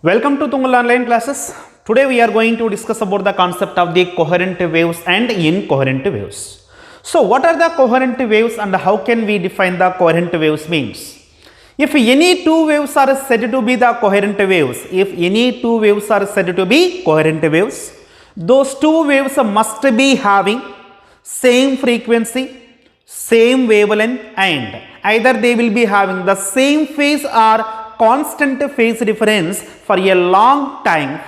Welcome to Tungal Online Classes. Today we are going to discuss about the concept of the coherent waves and incoherent waves. So what are the coherent waves and how can we define the coherent waves means? If any two waves are said to be the coherent waves, those two waves must be having same frequency, same wavelength, and either they will be having the same phase or constant phase difference for a long time.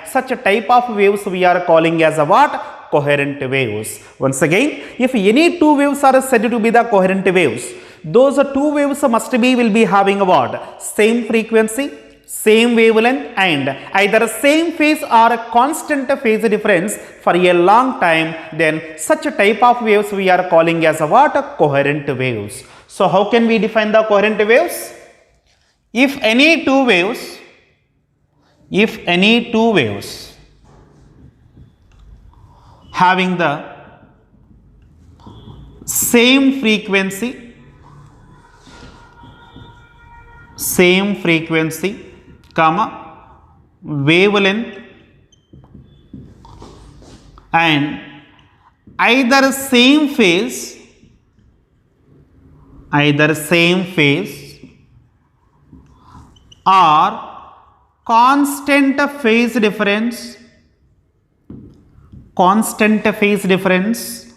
Such a type of waves we are calling as a what? Coherent waves. Once again, if any two waves are said to be the coherent waves, those two waves will be having a what? Same frequency, same wavelength, and either same phase or a constant phase difference for a long time. Then such a type of waves we are calling as a what? Coherent waves. So how can we define the coherent waves? If any two waves having the same frequency, wavelength, and either same phase or constant phase difference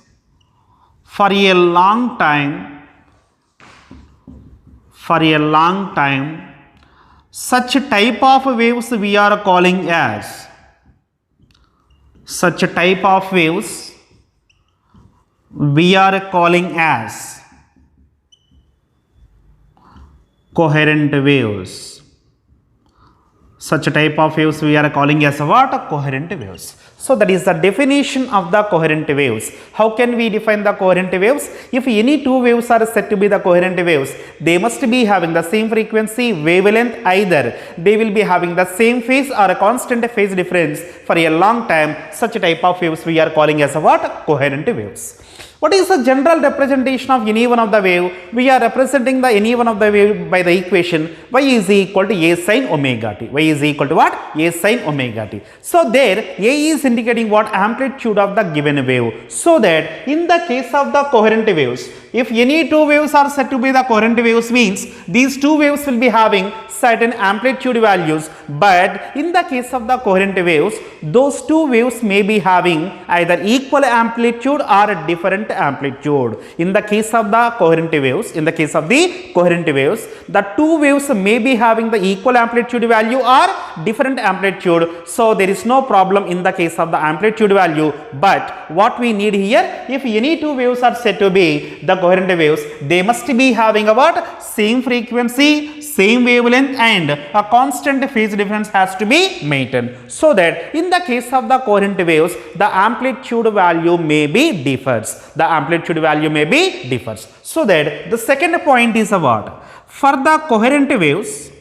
for a long time, such type of waves we are calling as coherent waves. Such type of waves we are calling as what? Coherent waves. So that is the definition of the coherent waves. How can we define the coherent waves? If any two waves are said to be the coherent waves, they must be having the same frequency, wavelength, either they will be having the same phase or a constant phase difference for a long time. Such type of waves we are calling as what? Coherent waves. What is the general representation of any one of the wave? We are representing the any one of the wave by the equation y is equal to a sin omega t. Y is equal to what? A sin omega t. So there a is indicating what? Amplitude of the given wave. So that in the case of the coherent waves, if any two waves are said to be the coherent waves, means these two waves will be having certain amplitude values, but in the case of the coherent waves, those two waves may be having either equal amplitude or different amplitude. In the case of the coherent waves, the two waves may be having the equal amplitude value or different amplitude. So there is no problem in the case of the amplitude value. But what we need here, if any two waves are said to be the coherent waves, they must be having a what? Same frequency, same wavelength, and a constant phase difference has to be maintained. So that in the case of the coherent waves, the amplitude value may be differs. So that the second point is what? For the coherent waves,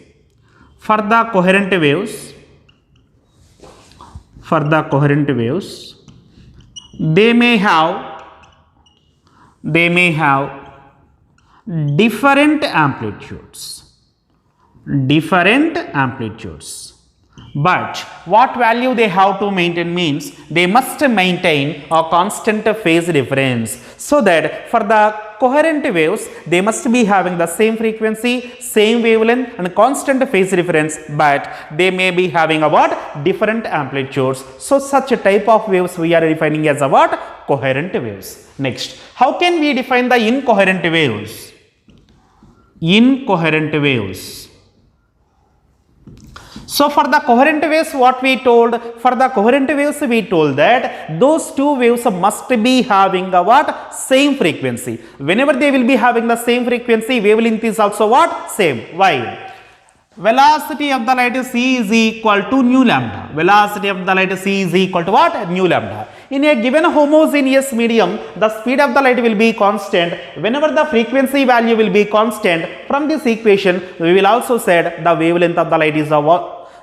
they may have different amplitudes. But what value they have to maintain means they must maintain a constant phase difference. So that for the coherent waves, they must be having the same frequency, same wavelength, and constant phase difference, but they may be having a what? Different amplitudes. So such a type of waves we are defining as a what? Coherent waves. Next, how can we define the incoherent waves? So for the coherent waves, what we told? For the coherent waves, we told that those two waves must be having a what? Same frequency. Whenever they will be having the same frequency, wavelength is also what? Same. Why? Velocity of the light c is equal to nu lambda. What? Nu lambda. In a given homogeneous medium, the speed of the light will be constant. Whenever the frequency value will be constant, from this equation, we will also say the wavelength of the light is a what?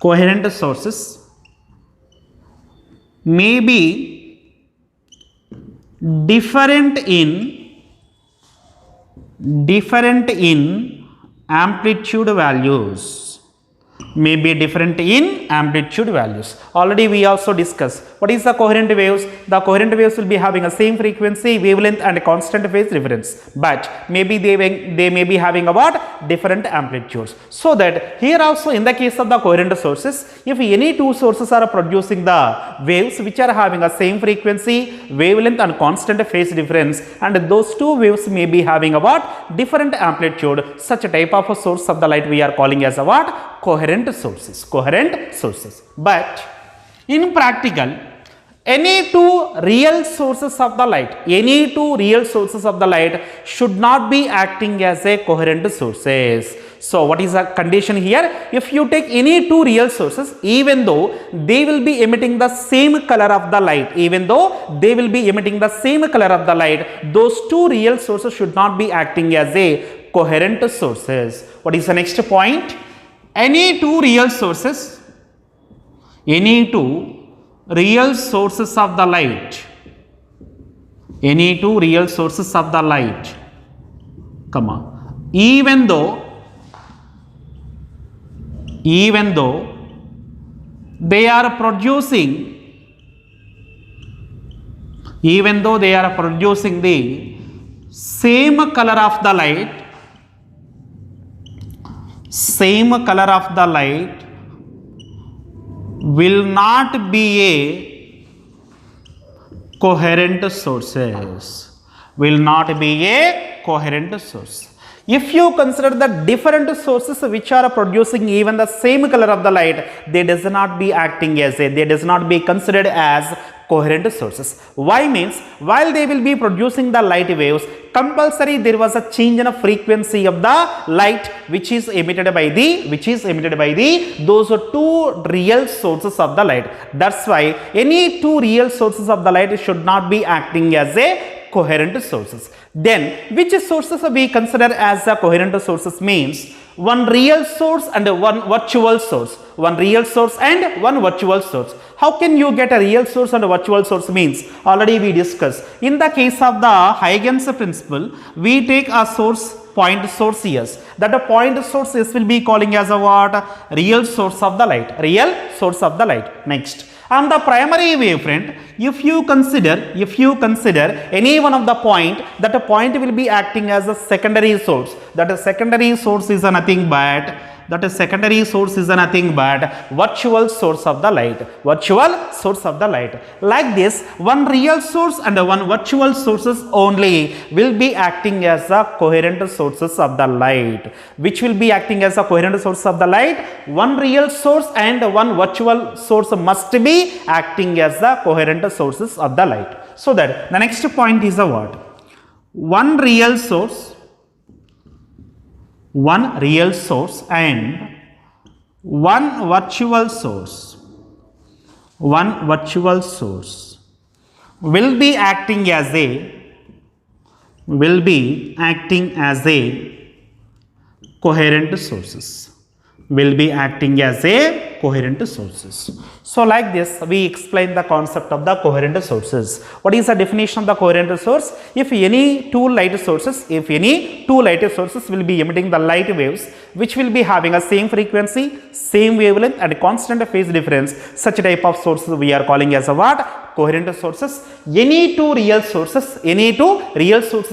coherent sources may be different in amplitude values, may be different in amplitude values. Already we also discussed what is the coherent waves. The coherent waves will be having a same frequency, wavelength and constant phase difference, but maybe they may be having about different amplitudes. So that here also in the case of the coherent sources, if any two sources are producing the waves which are having a same frequency, wavelength and constant phase difference, and those two waves may be having about different amplitude, such a type of a source of the light we are calling as a what? Coherent sources. But in practical, any two real sources of the light should not be acting as a coherent sources. So what is the condition here? If you take any two real sources, even though they will be emitting the same color of the light, those two real sources should not be acting as a coherent sources. What is the next point? Any two real sources of the light, even though they are producing the same color of the light, will not be a coherent sources. If you consider the different sources which are producing even the same color of the light, they does not be considered as coherent sources. Why? Means while they will be producing the light waves, compulsory there was a change in the frequency of the light which is emitted by those two real sources of the light. That's why any two real sources of the light should not be acting as a coherent sources. Then which sources we consider as a coherent sources? Means one real source and one virtual source. How can you get a real source and a virtual source? Means already we discussed in the case of the Huygens principle, we take a point source here. That a point source will be calling as a what? Real source of the light. Next, on the primary wavefront, if you consider any one of the point, that a point will be acting as a secondary source. That a secondary source is nothing but virtual source of the light. Like this, one real source and one virtual sources only will be acting as a coherent sources of the light. Which will be acting as a coherent source of the light? One real source and one virtual source must be acting as the coherent sources of the light. So that the next point is a what? One real source and one virtual source will be acting as a coherent sources. So like this we explain the concept of the coherent sources. What is the definition of the coherent source? If any two light sources will be emitting the light waves which will be having a same frequency, same wavelength and constant phase difference, such type of sources we are calling as a what? Coherent sources. Any two real sources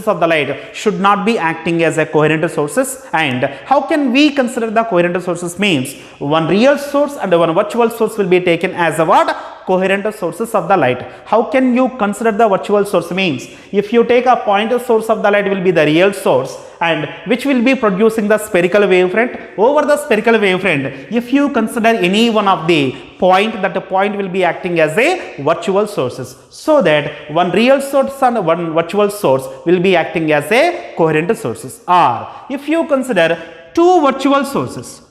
of the light should not be acting as a coherent sources. And how can we consider the coherent sources? Means one real source and one virtual source will be taken as a what? Coherent sources of the light. How can you consider the virtual source? Means if you take a point source of the light will be the real source and which will be producing the spherical wavefront. Over the spherical wavefront, if you consider any one of the point, that the point will be acting as a virtual sources. So that one real source and one virtual source will be acting as a coherent sources. Or if you consider two virtual sources,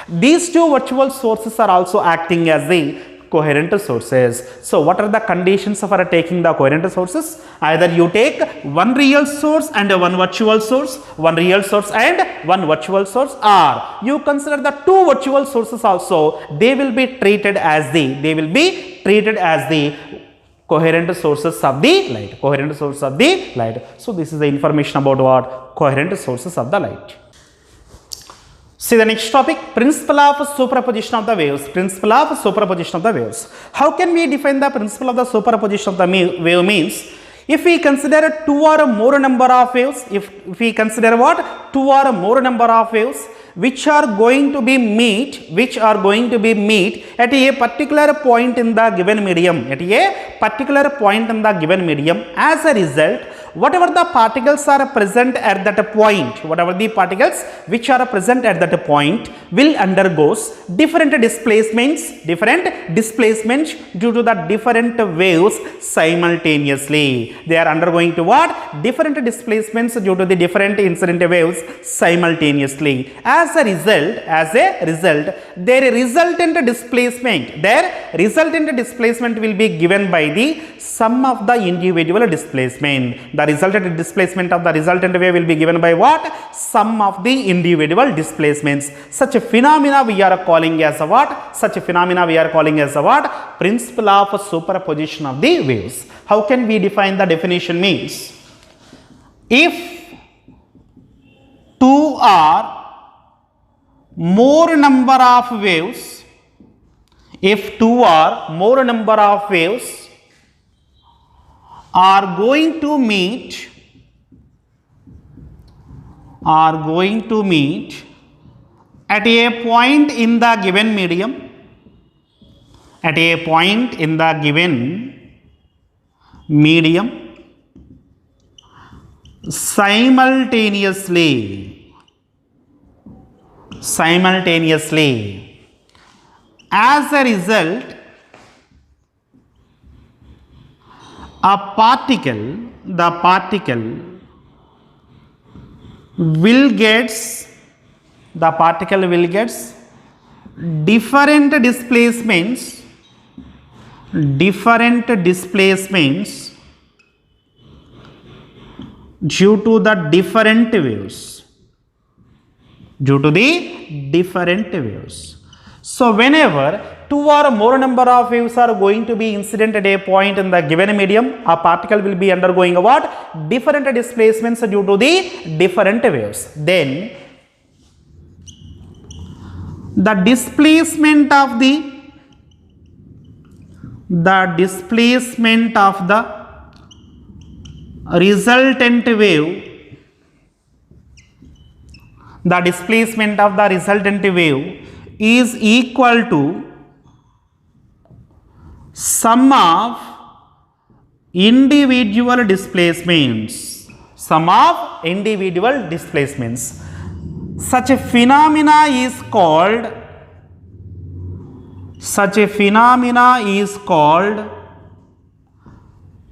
these two virtual sources are also acting as a coherent sources. So what are the conditions for taking the coherent sources? Either you take one real source and one virtual source, one real source and one virtual source, or you consider the two virtual sources also. They will be treated as the coherent sources of the light. Coherent sources of the light. So this is the information about what? Coherent sources of the light. See the next topic, principle of superposition of the waves. Principle of superposition of the waves. How can we define the principle of the superposition of the wave? Means if we consider two or more number of waves, if we consider what? Two or more number of waves which are going to be meet at a particular point in the given medium, as a result, whatever the particles are present at that point, will undergoes different displacements due to the different waves simultaneously. They are undergoing to what? Different displacements due to the different incident waves simultaneously. As a result, their resultant displacement will be given by the sum of the individual displacement. The resultant displacement of the resultant wave will be given by what? Sum of the individual displacements. Such a phenomena we are calling as a what? Principle of superposition of the waves. How can we define the definition? Means if two or more number of waves are going to meet at a point in the given medium, simultaneously. As a result, the particle will get different displacements due to the different waves. So whenever two or more number of waves are going to be incident at a point in the given medium, a particle will be undergoing what? Different displacements due to the different waves. Then the displacement of the resultant wave is equal to sum of individual displacements. Such a phenomena is called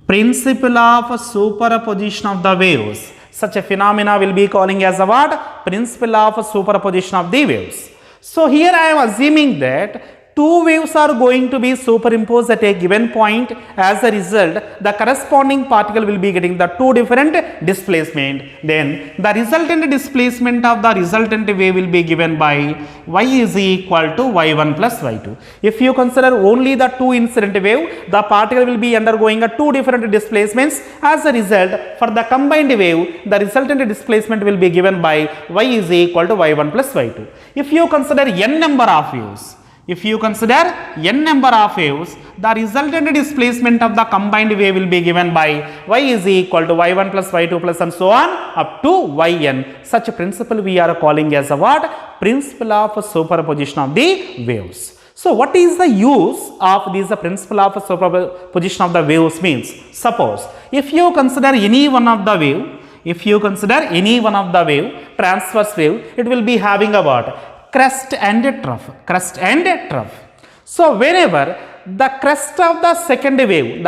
principle of superposition of the waves. Such a phenomena will be calling as a what? Principle of superposition of the waves. So here I am assuming that two waves are going to be superimposed at a given point. As a result, the corresponding particle will be getting the two different displacement. Then the resultant displacement of the resultant wave will be given by y is equal to y1 plus y2. If you consider only the two incident wave, the particle will be undergoing a two different displacements. As a result, for the combined wave, the resultant displacement will be given by y is equal to y1 plus y2. If you consider n number of waves, the resultant displacement of the combined wave will be given by y is equal to y1 plus y2 plus and so on up to yn. Such a principle we are calling as a what? Principle of superposition of the waves. So what is the use of this principle of superposition of the waves? Means suppose if you consider any one of the wave, transverse wave, it will be having a what? Crest and trough. So whenever the crest of the second wave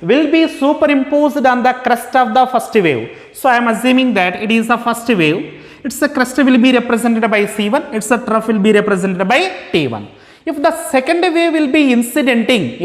will be superimposed on the crest of the first wave. So I am assuming that it is the first wave. Its crest will be represented by C1, its trough will be represented by T1. If the second wave will be incidenting,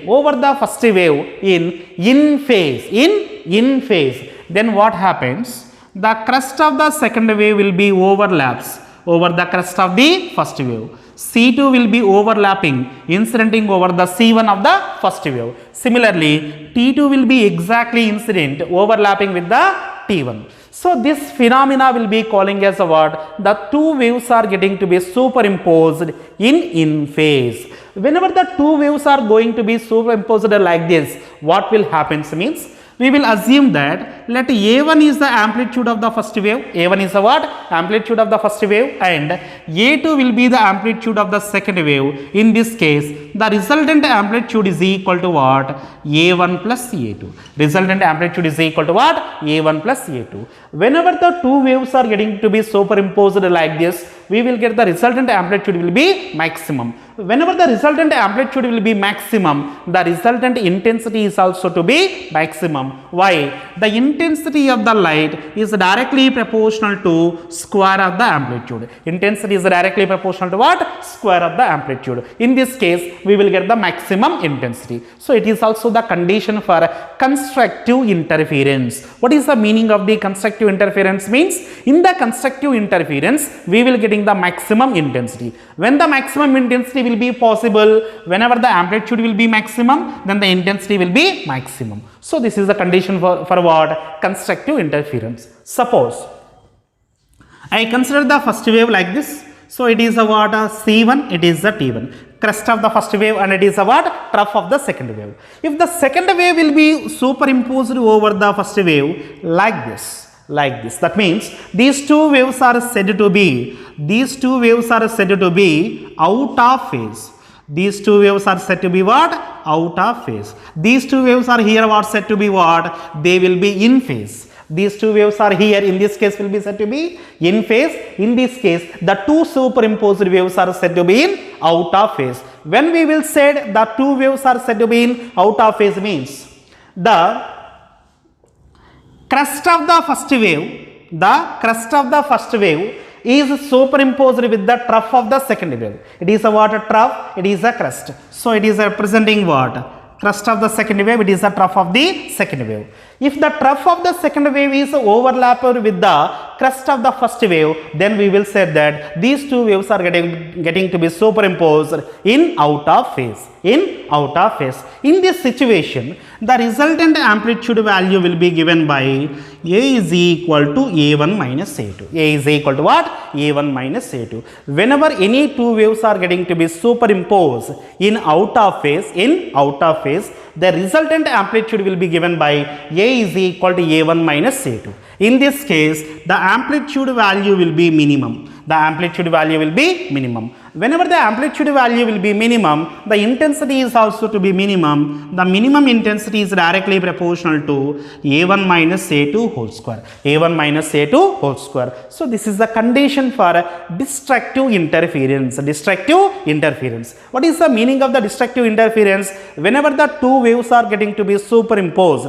over the first wave in phase, then what happens? The crest of the second wave will be overlaps over the crest of the first wave. C2 will be overlapping, incidenting over the C1 of the first wave. Similarly, T2 will be exactly incident, overlapping with the T1. So this phenomena will be calling as a what? The two waves are getting to be superimposed in phase. Whenever the two waves are going to be superimposed like this, what will happen means, we will assume that let A1 is the amplitude of the first wave, A1 is the what? Amplitude of the first wave, and A2 will be the amplitude of the second wave. In this case, the resultant amplitude is equal to what? A1 plus A2. Resultant amplitude is equal to what? A1 plus A2. Whenever the two waves are getting to be superimposed like this, we will get the resultant amplitude will be maximum. Whenever the resultant amplitude will be maximum, the resultant intensity is also to be maximum. Why? The intensity of the light is directly proportional to square of the amplitude. Intensity is directly proportional to what? Square of the amplitude. In this case, we will get the maximum intensity. So it is also the condition for constructive interference. What is the meaning of the constructive interference? Means in the constructive interference, we will getting the maximum intensity. When the maximum intensity will be possible, whenever the amplitude will be maximum, then the intensity will be maximum. So this is the condition for what? Constructive interference. Suppose I consider the first wave like this. So it is a what? C1, it is a T1. Crest of the first wave, and it is a what? Trough of the second wave. If the second wave will be superimposed over the first wave like this, that means these two waves are said to be out of phase. These two waves are said to be what? Out of phase. These two waves are here what? Said to be what? They will be in phase. These two waves are here, in this case will be said to be in phase. In this case, the two superimposed waves are said to be in out of phase. When we will say the two waves are said to be in out of phase, means the crest of the first wave is superimposed with the trough of the second wave. It is a water trough, it is a crest. So it is representing what? Crest of the second wave, it is the trough of the second wave. If the trough of the second wave is overlapped with the crest of the first wave, then we will say that these two waves are getting to be superimposed in out of phase. In this situation, the resultant amplitude value will be given by A is equal to A1 minus A2. A is equal to what? A1 minus A2. Whenever any two waves are getting to be superimposed in out of phase, the resultant amplitude will be given by A is equal to A1 minus A2. In this case, the amplitude value will be minimum. Whenever the amplitude value will be minimum, the intensity is also to be minimum. The minimum intensity is directly proportional to A1 minus A2 whole square. So this is the condition for destructive interference. What is the meaning of the destructive interference? Whenever the two waves are getting to be superimposed,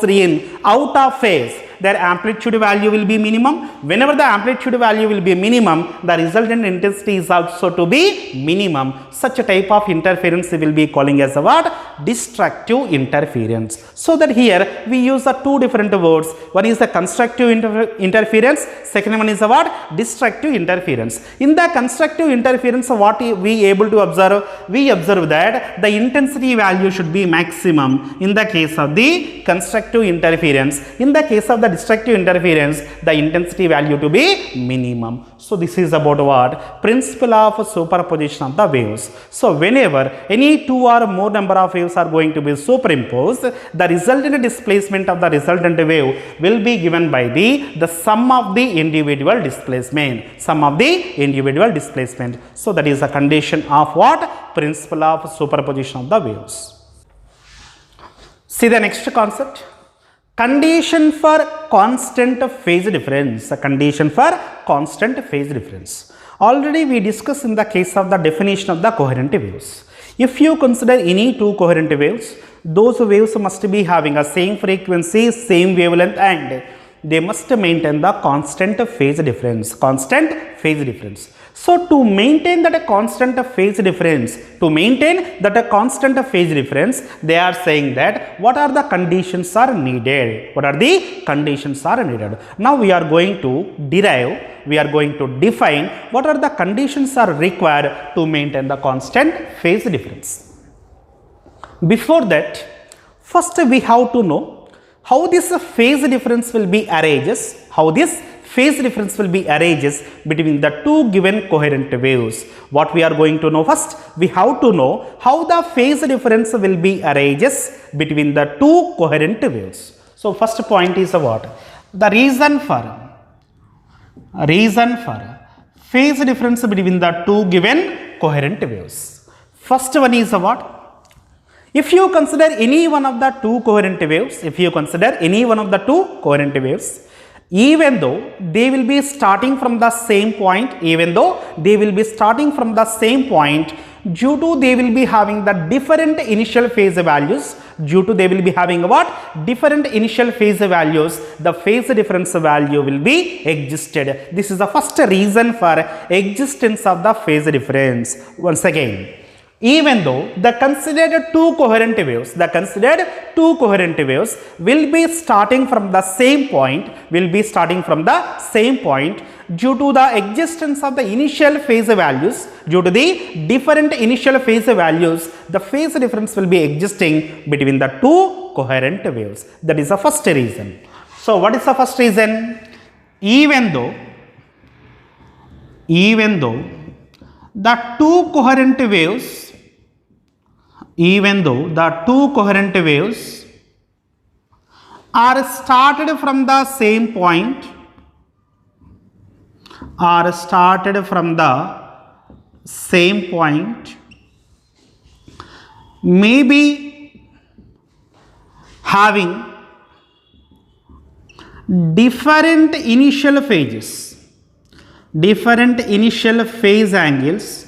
in out of phase, their amplitude value will be minimum. Whenever the amplitude value will be minimum, the resultant intensity is also to be minimum. Such a type of interference we will be calling as a what? Destructive interference. So that here we use the two different words. One is the constructive interference, second one is the what? Destructive interference. In the constructive interference, what we able to observe? We observe that the intensity value should be maximum in the case of the constructive interference. In the case of the destructive interference, the intensity value to be minimum. So this is about what? Principle of superposition of the waves. So whenever any two or more number of waves are going to be superimposed, the resultant displacement of the resultant wave will be given by the sum of the individual displacement. So that is the condition of what? Principle of superposition of the waves. See the next concept. Condition for constant phase difference. Already we discussed in the case of the definition of the coherent waves. If you consider any two coherent waves, those waves must be having a same frequency, same wavelength, and they must maintain the constant phase difference. Constant phase difference. So to maintain that a constant phase difference, they are saying that what are the conditions are needed? What are the conditions are needed? Now we are going to define what are the conditions are required to maintain the constant phase difference. Before that, first we have to know how this phase difference will be arranged, between the two given coherent waves. What we are going to know first, we have to know how the phase difference will be arranged between the two coherent waves. So first point is what? The reason for phase difference between the two given coherent waves. First one is what? If you consider any one of the two coherent waves, even though they will be starting from the same point, due to they will be having the different initial phase values, the phase difference value will be existed. This is the first reason for existence of the phase difference. Once again, even though the considered two coherent waves will be starting from the same point, due to the existence of the initial phase values, the phase difference will be existing between the two coherent waves. That is the first reason. So what is the first reason? Even though the two coherent waves are started from the same point, maybe having different initial phase angles,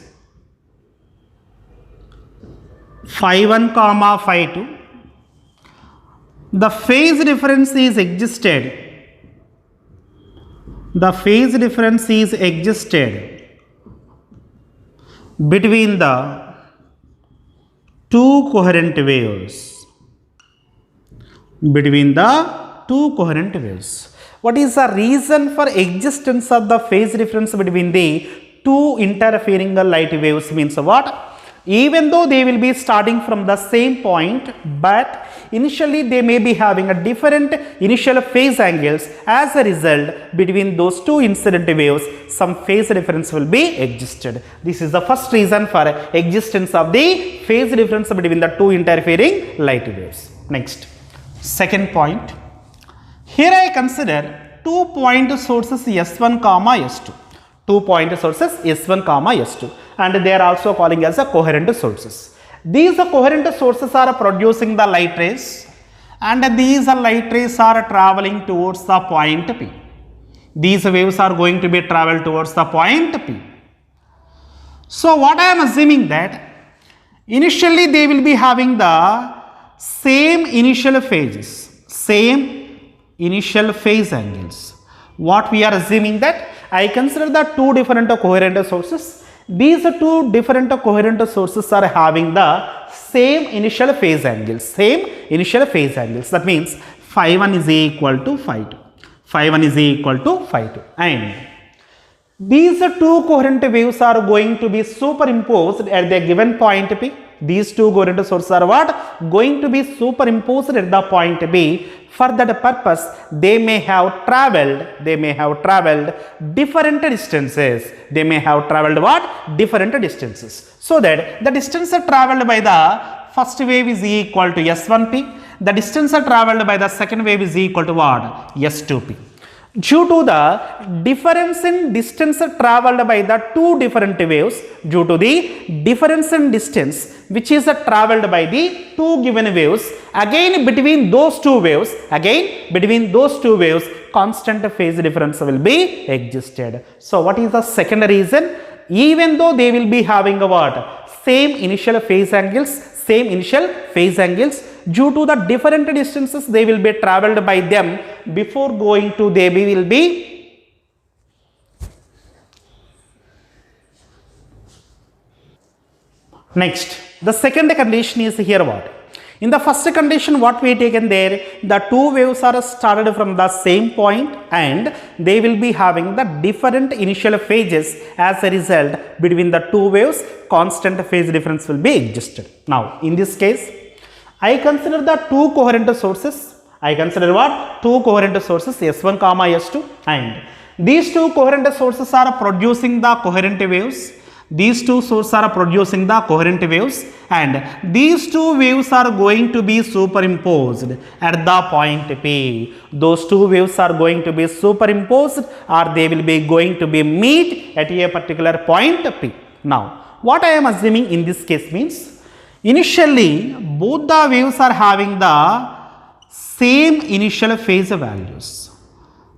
phi 1, phi 2, the phase difference is existed between the two coherent waves. What is the reason for existence of the phase difference between the two interfering light waves? Means what? Even though they will be starting from the same point, but initially they may be having a different initial phase angles. As a result, between those two incident waves, some phase difference will be existed. This is the first reason for existence of the phase difference between the two interfering light waves. Next, second point. Here I consider 2 point sources S1, S2. 2 point sources S1, S2, and they are also calling as a coherent sources. These coherent sources are producing the light rays, and these light rays are traveling towards the point P. These waves are going to be travel towards the point P. So what I am assuming that initially they will be having the same initial phases, angles. What we are assuming that I consider the two different coherent sources. These two different coherent sources are having the same initial phase angles. That means phi 1 is equal to phi 2. And these two coherent waves are going to be superimposed at the given point P. These two coherent sources are what? Going to be superimposed at the point B. For that purpose, they may have traveled different distances. Different distances. So that the distance traveled by the first wave is equal to S1P. The distance traveled by the second wave is equal to what? S2P. Due to the difference in distance traveled by the two different waves, which is traveled by the two given waves, again between those two waves, constant phase difference will be existed. So what is the second reason? Even though they will be having a what? Same initial phase angles, due to the different distances they will be traveled by them before going to they will be next. The second condition is here what? In the first condition what we taken there, the two waves are started from the same point and they will be having the different initial phases. As a result, between the two waves constant phase difference will be existed. Now in this case I consider the two coherent sources. I consider what? Two coherent sources S1 comma S2, and these two coherent sources are producing the coherent waves. These two sources are producing the coherent waves, and these two waves are going to be superimposed at the point P. Those two waves are going to be superimposed, or they will be going to be meet at a particular point P. Now, what I am assuming in this case means, initially both the waves are having the same initial phase values,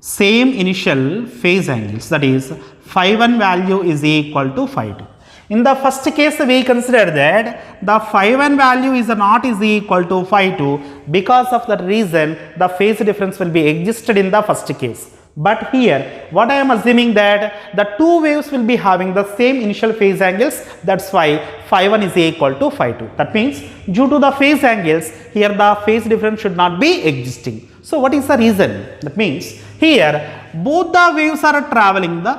same initial phase angles, that is phi 1 value is equal to phi 2. In the first case we consider that the phi 1 value is not is equal to phi 2, because of that reason the phase difference will be existed in the first case. But here what I am assuming that the two waves will be having the same initial phase angles, that's why phi 1 is equal to phi 2. That means due to the phase angles here the phase difference should not be existing. So what is the reason? That means here both the waves are traveling the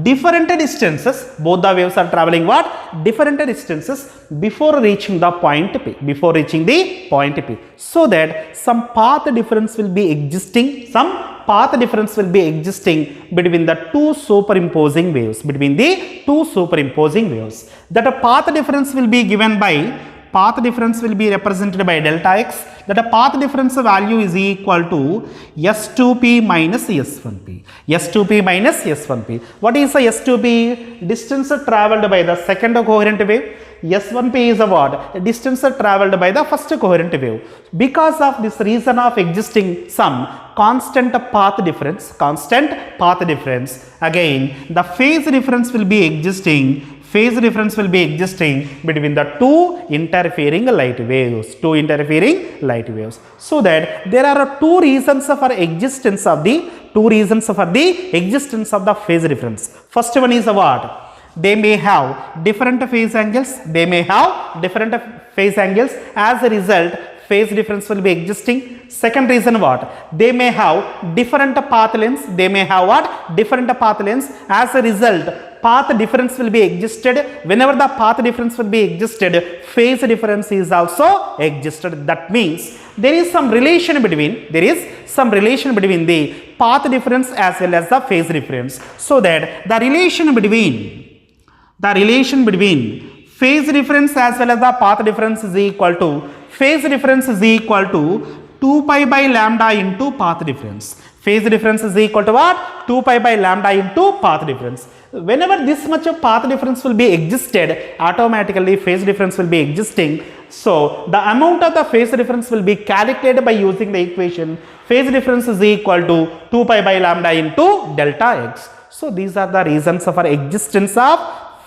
different distances. Both the waves are traveling what? Different distances before reaching the point P. Before reaching the point P. So that some path difference will be existing. Some path difference will be existing between the two superimposing waves. Between the two superimposing waves. That a path difference will be given by, path difference will be represented by delta x, that a path difference value is equal to S2P minus S1P. S2P minus S1P. What is the S2P? Distance traveled by the second coherent wave. S1P is a what? Distance traveled by the first coherent wave. Because of this reason of existing some constant path difference, again the phase difference will be existing. Phase difference will be existing between the two interfering light waves. So that there are two reasons for existence of the phase difference. First one is what? They may have different phase angles. As a result, phase difference will be existing. Second reason what? They may have different path lengths. As a result, path difference will be existed. Whenever the path difference will be existed, phase difference is also existed. That means there is some relation between the path difference as well as the phase difference. So that the relation between phase difference as well as the path difference is equal to 2 pi by lambda into path difference. Phase difference is equal to what? 2 pi by lambda into path difference. Whenever this much of path difference will be existed, automatically phase difference will be existing. So the amount of the phase difference will be calculated by using the equation phase difference is equal to 2 pi by lambda into delta x. So these are the reasons for existence of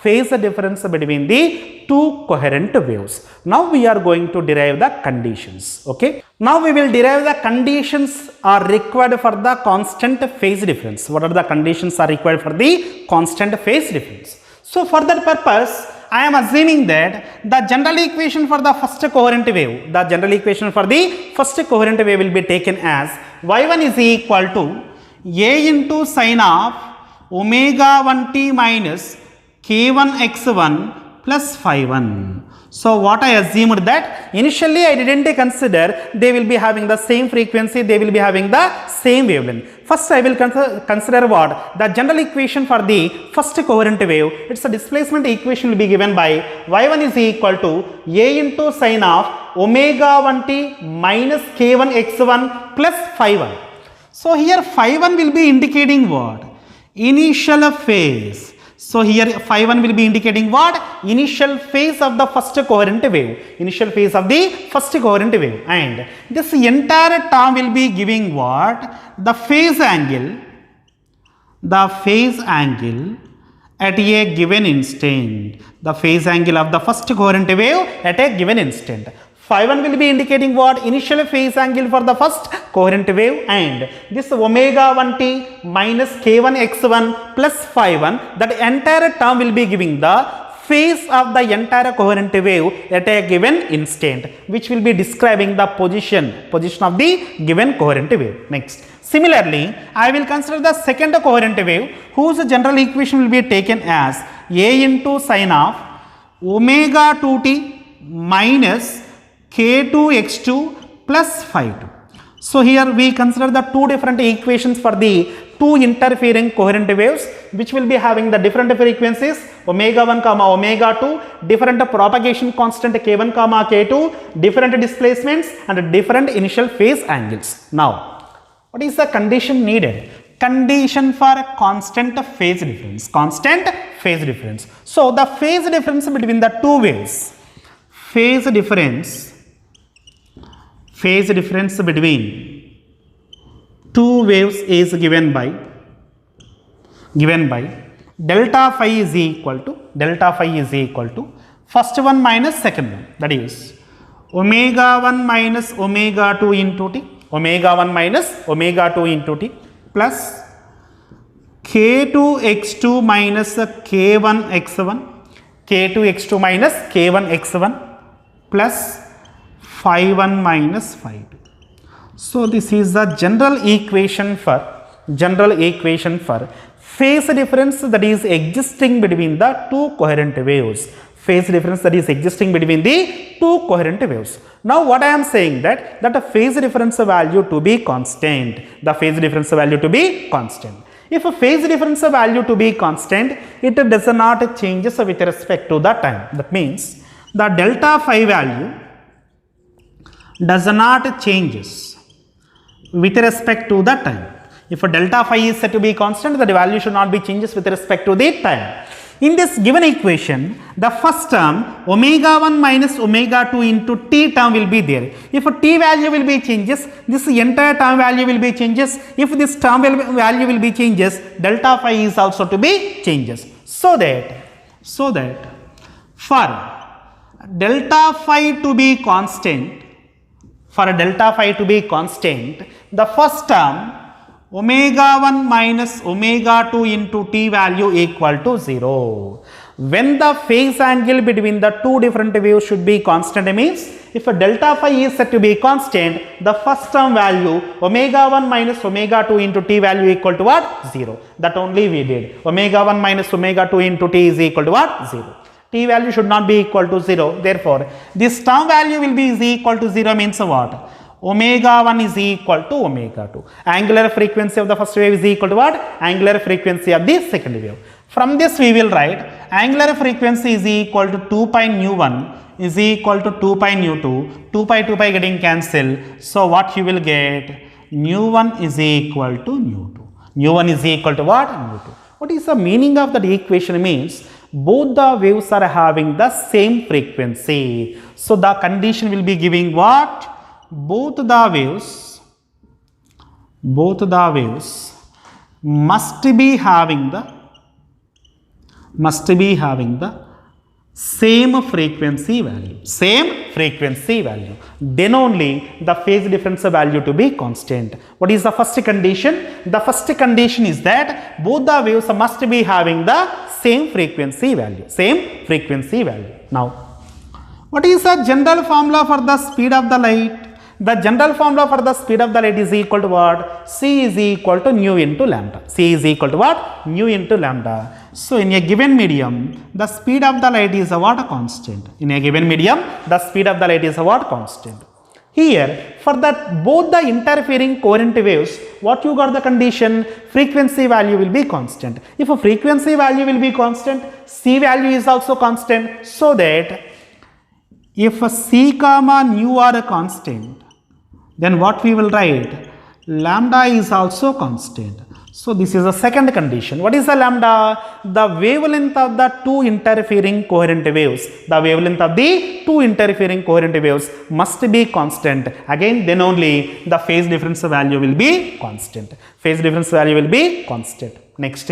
phase difference between the two coherent waves. Now we are going to derive the conditions. Okay. Now we will derive the conditions are required for the constant phase difference. What are the conditions are required for the constant phase difference? So for that purpose, I am assuming that the general equation for the first coherent wave, will be taken as y1 is equal to a into sine of omega 1t minus k1 x1 plus phi 1. So what I assumed that initially I didn't consider they will be having the same frequency, they will be having the same wavelength. First I will consider what? The general equation for the first coherent wave. It's a displacement equation will be given by y1 is equal to a into sine of omega 1t minus k1 x1 plus phi 1. So here phi 1 will be indicating what? Initial phase. So here phi 1 will be indicating what? Initial phase of the first coherent wave. And this entire term will be giving what? The phase angle at a given instant. The phase angle of the first coherent wave at a given instant. Phi 1 will be indicating what? Initial phase angle for the first coherent wave, and this omega 1t minus k1 x1 plus phi 1, that entire term will be giving the phase of the entire coherent wave at a given instant, which will be describing the position of the given coherent wave. Next, similarly, I will consider the second coherent wave whose general equation will be taken as a into sine of omega 2t minus k2 x2 plus phi 2. So here we consider the two different equations for the two interfering coherent waves, which will be having the different frequencies omega 1 comma omega 2, different propagation constant k1 comma k2, different displacements and different initial phase angles. Now, what is the condition needed? Condition for constant phase difference. Constant phase difference. So the phase difference between the two waves, phase difference between two waves is given by delta phi is equal to first one minus second one, that is omega 1 minus omega 2 into t, omega 1 minus omega 2 into t plus k2 x2 minus k1 x1, k2 x2 minus k1 x1 plus phi 1 minus phi 2. So this is the general equation for phase difference that is existing between the two coherent waves. Phase difference that is existing between the two coherent waves. Now what I am saying that the phase difference value to be constant. The phase difference value to be constant. If a phase difference value to be constant, it does not changes with respect to the time. That means the delta phi value does not changes with respect to the time. If a delta phi is said to be constant, the value should not be changes with respect to the time. In this given equation, the first term omega 1 minus omega 2 into t term will be there. If a t value will be changes, this entire term value will be changes. If this term value will be changes, delta phi is also to be changes. So that for delta phi to be constant, the first term omega 1 minus omega 2 into t value equal to 0. When the phase angle between the two different waves should be constant, means if a delta phi is said to be constant, the first term value omega 1 minus omega 2 into t value equal to what? 0. That only we did. Omega 1 minus omega 2 into t is equal to what? 0. T value should not be equal to 0. Therefore, this term value will be is equal to 0 means what? Omega 1 is equal to omega 2. Angular frequency of the first wave is equal to what? Angular frequency of the second wave. From this we will write angular frequency is equal to 2 pi nu 1 is equal to 2 pi nu 2. 2 pi getting cancelled. So what you will get? Nu 1 is equal to nu 2. Nu 1 is equal to what? Nu 2. What is the meaning of that equation? Means both the waves are having the same frequency. So the condition will be giving what? Both the waves must be having the same frequency value. Then only the phase difference value to be constant. What is the first condition? The first condition is that both the waves must be having the same frequency value. Now, what is the general formula for the speed of the light? The general formula for the speed of the light is equal to what? C is equal to nu into lambda. C is equal to what? Nu into lambda. So in a given medium, the speed of the light is a what? Constant. In a given medium, the speed of the light is a what? Constant. Here, for that both the interfering coherent waves, what you got the condition? Frequency value will be constant. If a frequency value will be constant, C value is also constant. So that if C comma nu are a constant, then what we will write? Lambda is also constant. So this is the second condition. What is the lambda? The wavelength of the two interfering coherent waves. Must be constant. Again, then only the phase difference value will be constant. Next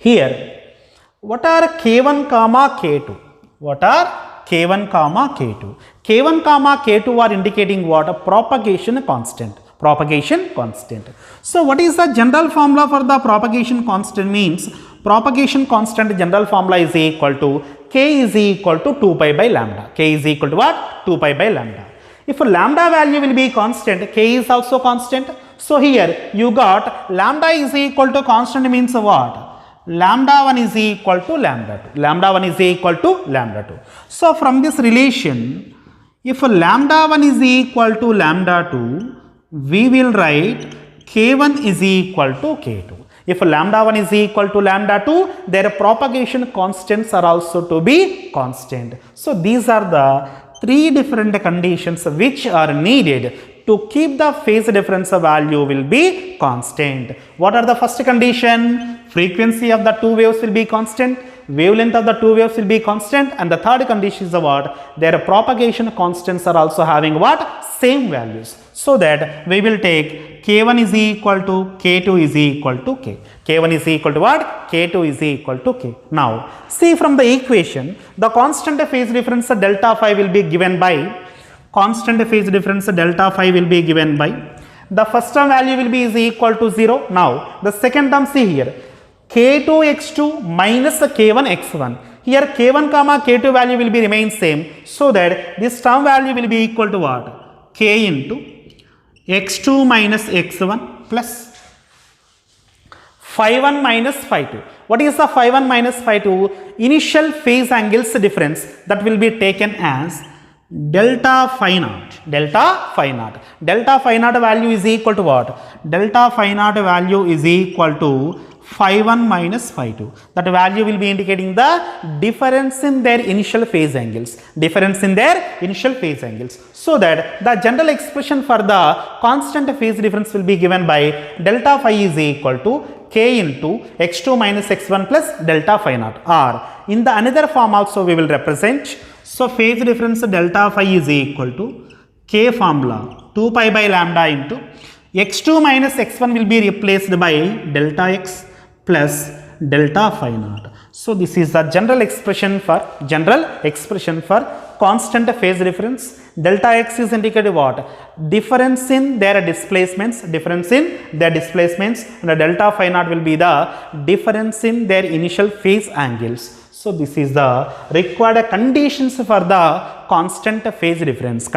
Here, what are K1 comma K2? What are K1 comma K2? K1 comma K2 are indicating what? A propagation constant. Propagation constant. So what is the general formula for the propagation constant? Means propagation constant general formula is equal to K is equal to 2 pi by lambda. K is equal to what? 2 pi by lambda. If lambda value will be constant, K is also constant. So here you got lambda is equal to constant means what? Lambda 1 is equal to lambda 2. Lambda 1 is equal to lambda 2. So from this relation, if lambda 1 is equal to lambda 2, we will write K1 is equal to K2. If lambda 1 is equal to lambda 2, their propagation constants are also to be constant. So these are the three different conditions which are needed to keep the phase difference value will be constant. What are the first condition? Frequency of the two waves will be constant, wavelength of the two waves will be constant, and the third condition is what? Their propagation constants are also having what? Same values. So that we will take K1 is equal to K2 is equal to K. K1 is equal to what? K2 is equal to K. Now, see from the equation, the constant phase difference delta phi will be given by, constant phase difference delta phi will be given by, the first term value will be is equal to 0. Now, the second term, see here, K2 x2 minus K1 x1. Here K1 comma K2 value will be remain same, so that this term value will be equal to what? K into x2 minus x1 plus phi1 minus phi2. What is the phi1 minus phi2? Initial phase angles difference that will be taken as delta phi naught. Delta phi naught. Delta phi naught value is equal to what? Delta phi naught value is equal to phi1 minus phi2. That value will be indicating the difference in their initial phase angles. Difference in their initial phase angles. So that the general expression for the constant phase difference will be given by delta phi is equal to K into x2 minus x1 plus delta phi naught. Or in the another form also we will represent. So phase difference delta phi is equal to K formula 2 pi by lambda into x2 minus x1 will be replaced by delta x plus delta phi naught. So this is the general expression for constant phase difference. Delta x is indicated what? Difference in their displacements, and the delta phi naught will be the difference in their initial phase angles. So this is the required conditions for the constant phase difference.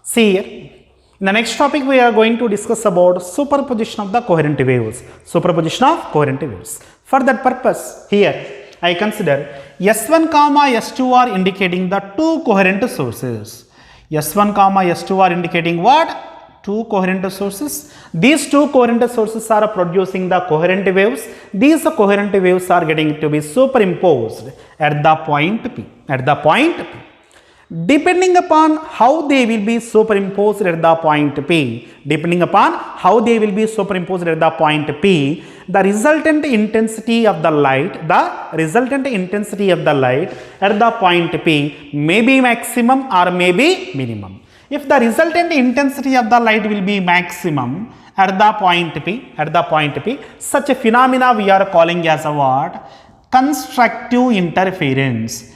See here. In the next topic, we are going to discuss about superposition of the coherent waves. For that purpose, here I consider S1 comma S2 are indicating the two coherent sources. S1 comma S2 are indicating what? Two coherent sources. These two coherent sources are producing the coherent waves. These coherent waves are getting to be superimposed at the point P. Depending upon how they will be superimposed at the point P, the resultant intensity of the light at the point P may be maximum or may be minimum. If the resultant intensity of the light will be maximum at the point P, such a phenomena we are calling as a what? Constructive interference.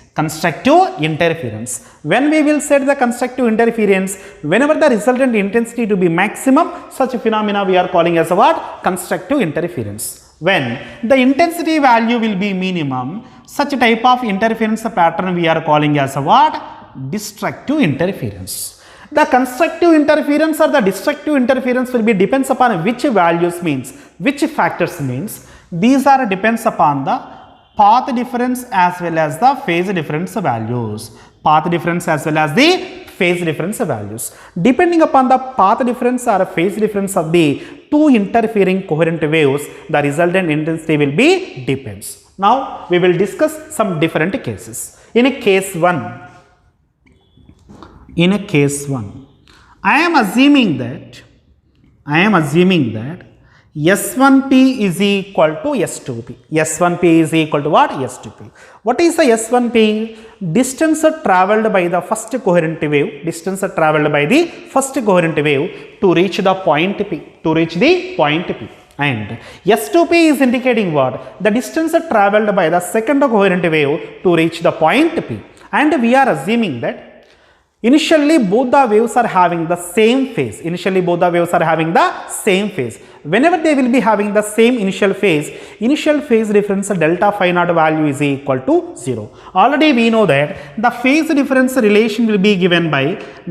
When we will set the constructive interference, whenever the resultant intensity to be maximum, such a phenomena we are calling as a what? Constructive interference. When the intensity value will be minimum, such a type of interference pattern we are calling as a what? Destructive interference. The constructive interference or the destructive interference will be depends upon which values means, which factors means. These are depends upon the path difference as well as the phase difference values. Depending upon the path difference or phase difference of the two interfering coherent waves, the resultant intensity will be depends. Now we will discuss some different cases. In a case 1, I am assuming that S1P is equal to S2P. S1P is equal to what? S2P. What is the S1P? Distance travelled by the first coherent wave. To reach the point P. and S2P is indicating what? The distance traveled by the second coherent wave to reach the point P. And we are assuming that initially both the waves are having the same phase. Initially both the waves are having the same phase. Whenever they will be having the same initial phase difference delta phi naught value is equal to 0. Already we know that the phase difference relation will be given by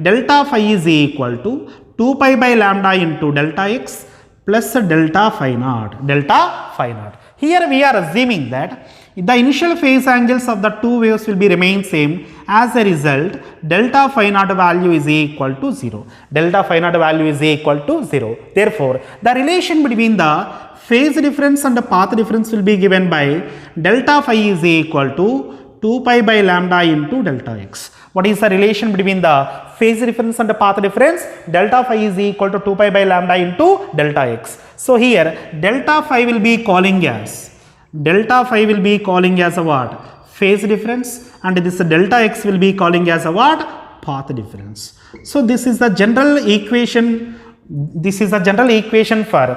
delta phi is equal to 2 pi by lambda into delta x plus delta phi naught. Here we are assuming that the initial phase angles of the two waves will be remain same. As a result, delta phi naught value is equal to 0. Delta phi naught value is equal to 0. Therefore, the relation between the phase difference and the path difference will be given by delta phi is equal to 2 pi by lambda into delta x. What is the relation between the phase difference and the path difference? Delta phi is equal to 2 pi by lambda into delta x. So here delta phi will be calling as a what? Phase difference, and this delta x will be calling as a what? Path difference. So this is the general equation. This is the general equation for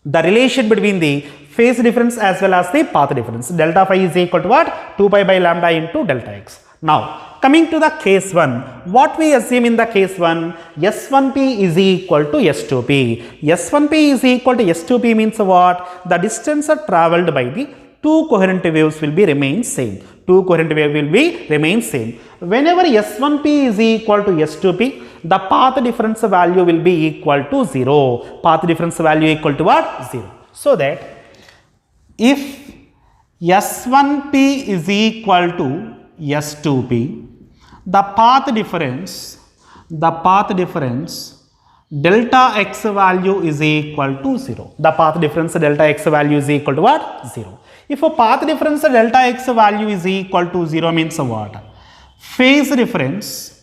the relation between the phase difference as well as the path difference. Delta phi is equal to what? 2 pi by lambda into delta x. Now, coming to the case 1, what we assume in the case 1, S1p is equal to S2p. S1p is equal to S2p means what? The distance traveled by the two coherent waves will be remain same. Two coherent wave will be remain same. Whenever S1p is equal to S2p, the path difference value will be equal to 0. Path difference value equal to what? 0. So that if S1p is equal to S2p, the path difference delta x value is equal to 0. The path difference delta x value is equal to what? 0. If a path difference delta x value is equal to 0 means what? Phase difference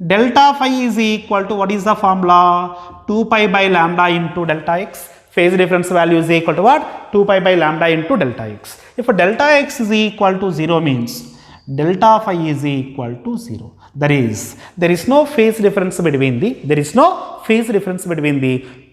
delta phi is equal to what is the formula? 2 pi by lambda into delta x. Phase difference value is equal to what? 2 pi by lambda into delta x. If delta x is equal to 0 means delta phi is equal to 0. There is no phase difference between the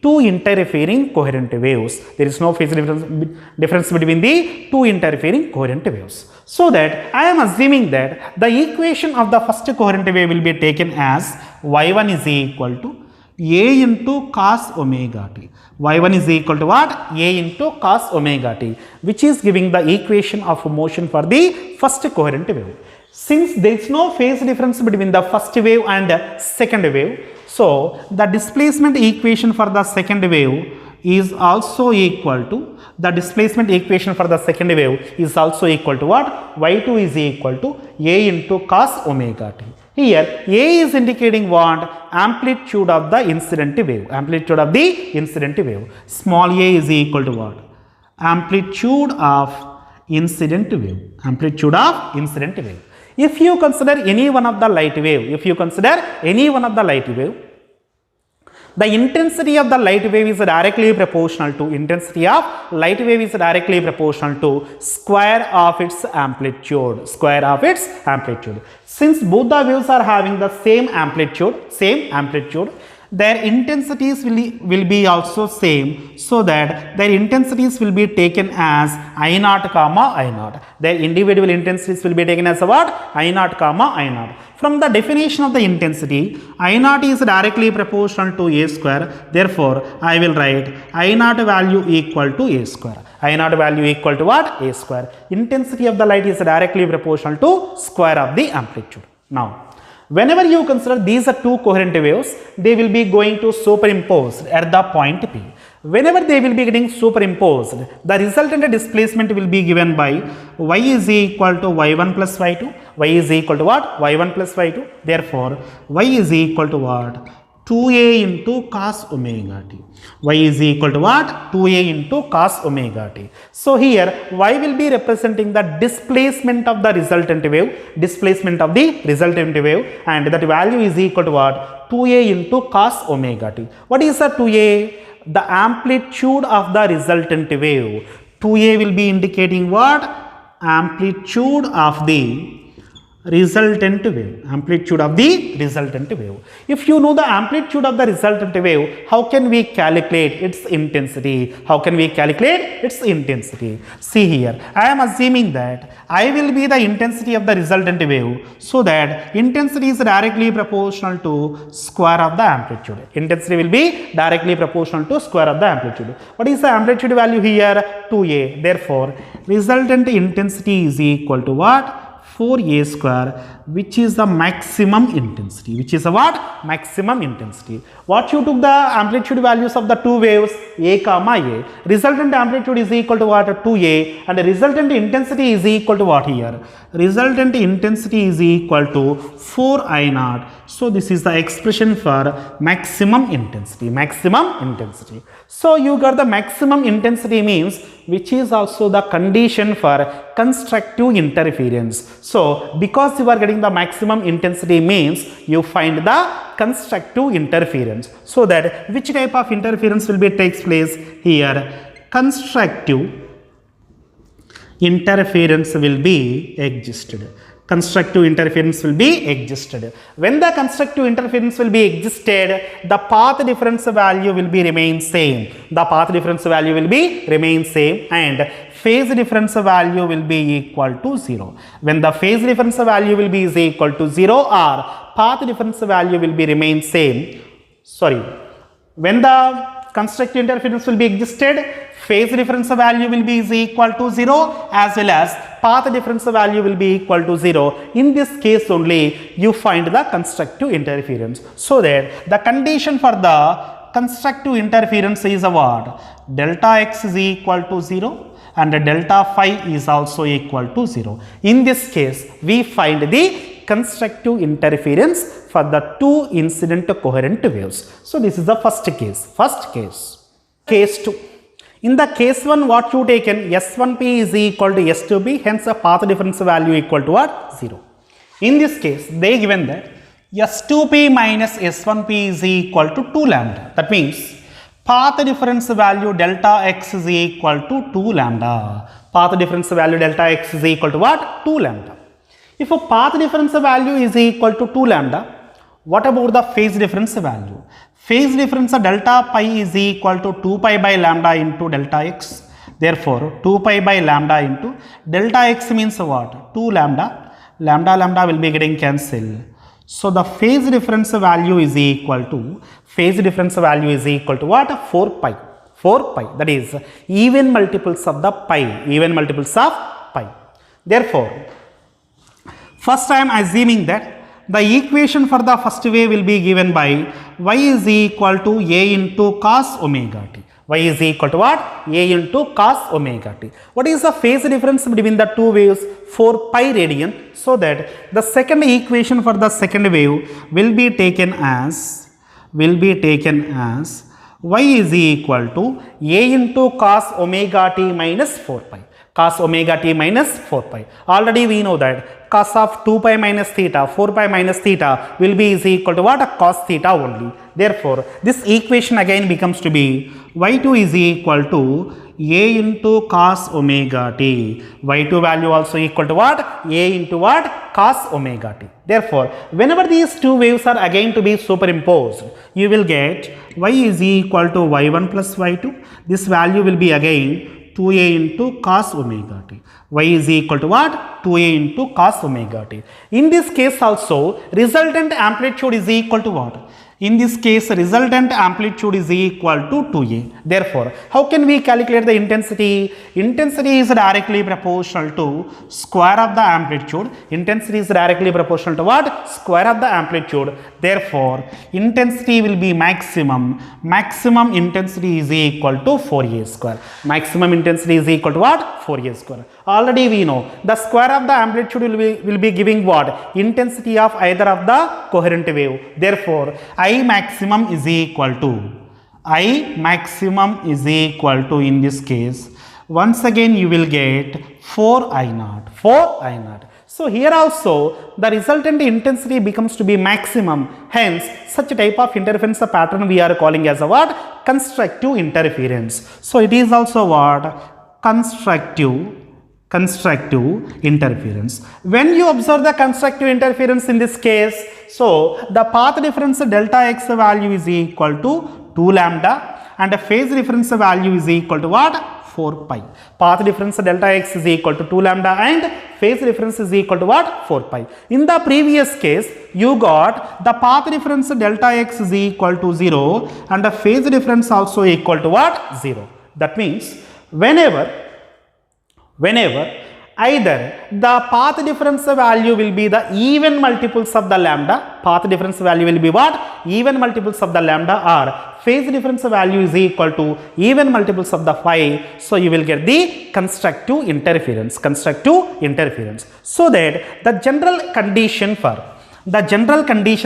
two interfering coherent waves. There is no phase difference between the two interfering coherent waves. So that I am assuming that the equation of the first coherent wave will be taken as y1 is equal to a into cos omega t. Y1 is equal to what? A into cos omega t, which is giving the equation of motion for the first coherent wave. Since there is no phase difference between the first wave and second wave, so the displacement equation for the second wave is also equal to what? Y2 is equal to A into cos omega t. Here A is indicating what? Amplitude of the incident wave. Small a is equal to what? Amplitude of incident wave. If you consider any one of the light wave, the intensity of the light wave is directly proportional to square of its amplitude. Since both the waves are having the same amplitude, their intensities will be also same, so that their intensities will be taken as I naught comma I naught. Their individual intensities will be taken as what? I naught comma I naught. From the definition of the intensity, I naught is directly proportional to a square. Therefore, I will write I naught value equal to a square. I naught value equal to what? A square. Intensity of the light is directly proportional to square of the amplitude. Now, whenever you consider these are two coherent waves, they will be going to superimpose at the point P. Whenever they will be getting superimposed, the resultant displacement will be given by y is equal to y1 plus y2. Y is equal to what? y1 plus y2. Therefore, y is equal to what? 2a into cos omega t. Y is equal to what? 2a into cos omega t. So here y will be representing the displacement of the resultant wave, and that value is equal to what? 2a into cos omega t. What is the 2a? The amplitude of the resultant wave. 2a will be indicating what? Amplitude of the resultant wave, amplitude of the resultant wave. If you know the amplitude of the resultant wave, how can we calculate its intensity? How can we calculate its intensity? See here, I am assuming that I will be the intensity of the resultant wave, so that intensity is directly proportional to square of the amplitude. Intensity will be directly proportional to square of the amplitude. What is the amplitude value here? 2a. Therefore, resultant intensity is equal to what? 4a square, which is the maximum intensity. Which is a what? Maximum intensity. What you took the amplitude values of the two waves, a comma a. Resultant amplitude is equal to what? 2a, and the resultant intensity is equal to what here? Resultant intensity is equal to 4I naught. So this is the expression for maximum intensity. Maximum intensity. So you got the maximum intensity means, which is also the condition for constructive interference. So because you are getting the maximum intensity means you find the constructive interference. So that which type of interference will be takes place here? Constructive interference will be existed. Constructive interference will be existed. When the constructive interference will be existed, the path difference value will be remain same. The path difference value will be remain same, and phase difference value will be equal to 0. When the phase difference value will be is equal to 0, or path difference value will be remain same. When the constructive interference will be existed, phase difference value will be is equal to 0, as well as path difference value will be equal to 0. In this case only you find the constructive interference. So that the condition for the constructive interference is a what? Delta x is equal to 0 and delta phi is also equal to 0. In this case we find the constructive interference for the two incident coherent waves. So this is the first case. Case 2. In the case 1, what you taken, S1p is equal to S2p, hence the path difference value equal to what? 0. In this case, they given that S2p minus S1p is equal to 2 lambda. That means path difference value delta x is equal to 2 lambda. Path difference value delta x is equal to what? 2 lambda. If a path difference value is equal to 2 lambda, what about the phase difference value? Phase difference of delta pi is equal to 2 pi by lambda into delta x. Therefore, 2 pi by lambda into delta x means what? 2 lambda. Lambda will be getting cancelled. So the phase difference value is equal to what? 4 pi. 4 pi. That is even multiples of the pi. Therefore, first I am assuming that the equation for the first wave will be given by y is equal to a into cos omega t. Y is equal to what? A into cos omega t. What is the phase difference between the two waves? 4 pi radian. So that the second equation for the second wave will be taken as y is equal to a into cos omega t minus 4 pi. Cos omega t minus 4 pi. Already we know that cos of 2 pi minus theta, 4 pi minus theta will be is equal to what? Cos theta only. Therefore, this equation again becomes to be y2 is equal to a into cos omega t. Y2 value also equal to what? A into what? Cos omega t. Therefore, whenever these two waves are again to be superimposed, you will get y is equal to y1 plus y2. This value will be again 2a into cos omega t. Y is equal to what? 2a into cos omega t. In this case also, resultant amplitude is equal to what? In this case, resultant amplitude is equal to 2a. Therefore, how can we calculate the intensity? Intensity is directly proportional to square of the amplitude. Intensity is directly proportional to what? Square of the amplitude. Therefore, intensity will be maximum. Maximum intensity is equal to 4a square. Maximum intensity is equal to what? 4a square. Already we know the square of the amplitude will be giving what? Intensity of either of the coherent wave. Therefore, I maximum is equal to in this case, once again you will get 4I naught. So here also the resultant intensity becomes to be maximum. Hence, such type of interference pattern we are calling as a what? Constructive interference. So it is also what? Constructive constructive interference. When you observe the constructive interference in this case, so the path difference delta x value is equal to 2 lambda and the phase difference value is equal to what? 4 pi. Path difference delta x is equal to 2 lambda and phase difference is equal to what? 4 pi. In the previous case, you got the path difference delta x is equal to 0 and the phase difference also equal to what? 0. That means whenever either the path difference value will be the even multiples of the lambda, path difference value will be what? Even multiples of the lambda, or phase difference value is equal to even multiples of the phi, so you will get the constructive interference, so that the general condition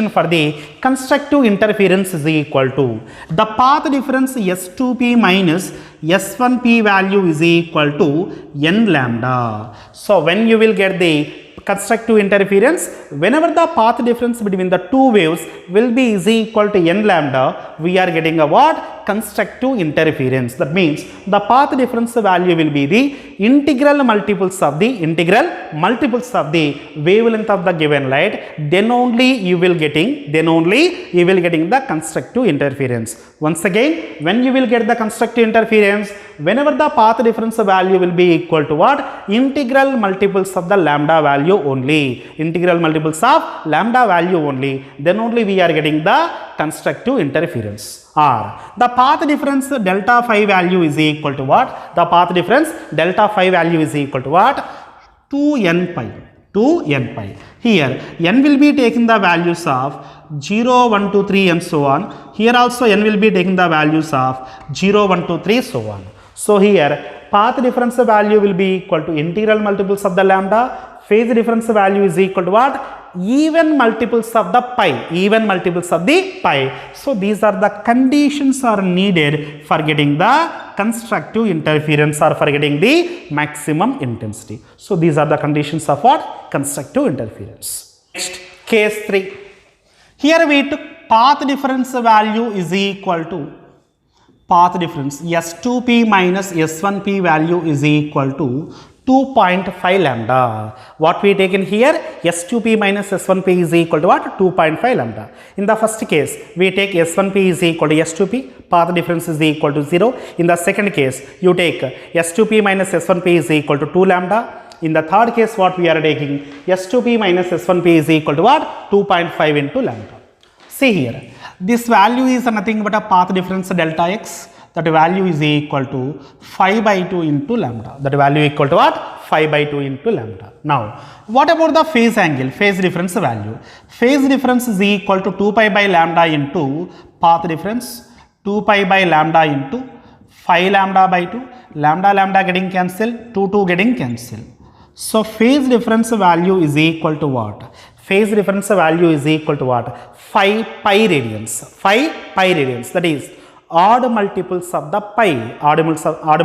for the constructive interference is equal to the path difference S2p minus S1p value is equal to n lambda. So when you will get the constructive interference, whenever the path difference between the two waves will be is equal to n lambda, we are getting a what? Constructive interference. That means the path difference value will be the integral multiples of the wavelength of the given light, then only you will getting the constructive interference. Once again, when you will get the constructive interference, whenever the path difference value will be equal to what? Integral multiples of the lambda value only, then only we are getting the constructive interference. Or the path difference delta phi value is equal to what? The path difference delta phi value is equal to what? 2n pi. Here n will be taking the values of 0, 1, 2, 3 and so on. Here also n will be taking the values of 0, 1, 2, 3 so on. So here path difference value will be equal to integral multiples of the lambda, phase difference value is equal to what? Even multiples of the pi, So these are the conditions are needed for getting the constructive interference or for getting the maximum intensity. So these are the conditions of what? Constructive interference. Next, case 3. Here we took path difference value is equal to path difference S2p minus S1p value is equal to 2.5 lambda. What we taken here? S2p minus S1p is equal to what? 2.5 lambda. In the first case, we take S1p is equal to S2p, path difference is equal to 0. In the second case, you take S2p minus S1p is equal to 2 lambda. In the third case, what we are taking? S2p minus S1p is equal to what? 2.5 into lambda. See here, this value is nothing but a path difference delta x. That value is equal to 5 by 2 into lambda. That value equal to what? 5 by 2 into lambda. Now, what about the phase angle, phase difference value? Phase difference is equal to 2 pi by lambda into path difference, 2 pi by lambda into 5 lambda by 2, lambda getting cancelled, 2 getting cancelled. So, phase difference value is equal to what? Phase difference value is equal to what? 5 pi radians. That is odd multiples of the pi, odd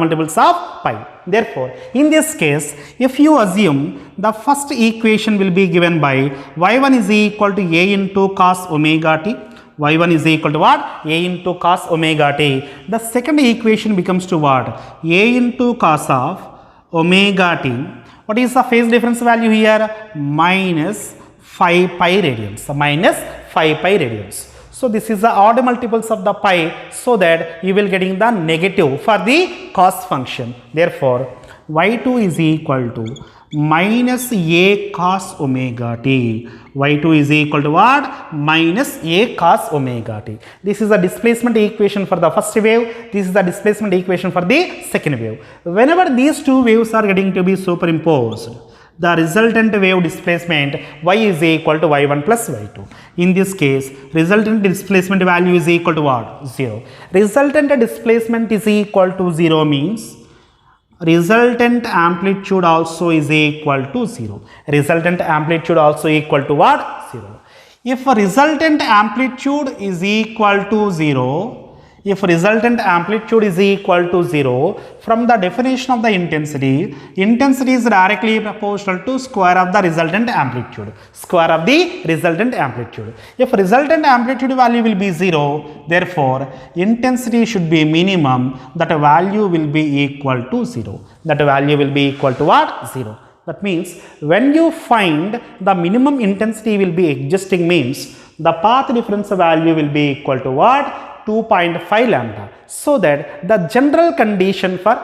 multiples of pi. Therefore, in this case, if you assume the first equation will be given by y1 is equal to a into cos omega t, y1 is equal to what? A into cos omega t. The second equation becomes to what? A into cos of omega t. What is the phase difference value here? Minus 5 pi radians. So this is the odd multiples of the pi, so that you will getting the negative for the cos function. Therefore, y2 is equal to minus a cos omega t. y2 is equal to what? Minus a cos omega t. This is the displacement equation for the first wave. This is the displacement equation for the second wave. Whenever these two waves are getting to be superimposed, the resultant wave displacement y is equal to y1 plus y2. In this case, resultant displacement value is equal to what? 0. Resultant displacement is equal to 0 means resultant amplitude also is equal to 0. Resultant amplitude also equal to what? 0. If resultant amplitude is equal to 0, If resultant amplitude is equal to 0, from the definition of the intensity, intensity is directly proportional to square of the resultant amplitude. Square of the resultant amplitude. If resultant amplitude value will be 0, therefore intensity should be minimum, that value will be equal to 0. That value will be equal to what? 0. That means when you find the minimum intensity will be existing means the path difference value will be equal to what? 2.5 lambda. So that the general condition for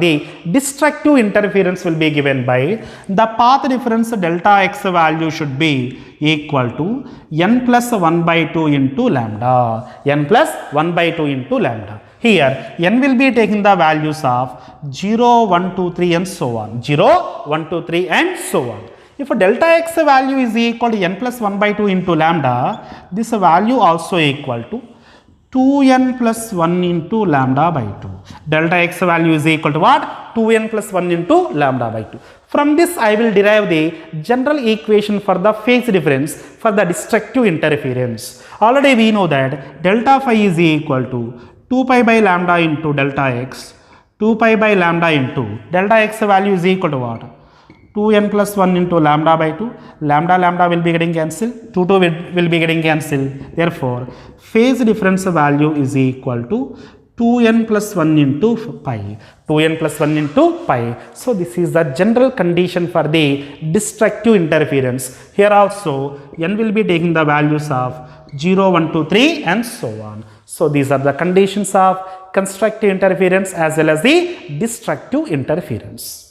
the destructive interference will be given by the path difference delta x value should be equal to n plus 1 by 2 into lambda. N plus 1 by 2 into lambda. Here n will be taking the values of 0, 1, 2, 3 and so on. 0, 1, 2, 3 and so on. If delta x value is equal to n plus 1 by 2 into lambda, this value also equal to 2n plus 1 into lambda by 2. Delta x value is equal to what? 2n plus 1 into lambda by 2. From this I will derive the general equation for the phase difference for the destructive interference. Already we know that delta phi is equal to 2 pi by lambda into delta x. 2 pi by lambda into delta x value is equal to what? 2n plus 1 into lambda by 2. Lambda will be getting cancelled. 2 will be getting cancelled. Therefore, phase difference value is equal to 2n plus 1 into pi. 2n plus 1 into pi. So, this is the general condition for the destructive interference. Here also, n will be taking the values of 0, 1, 2, 3 and so on. So, these are the conditions of constructive interference as well as the destructive interference.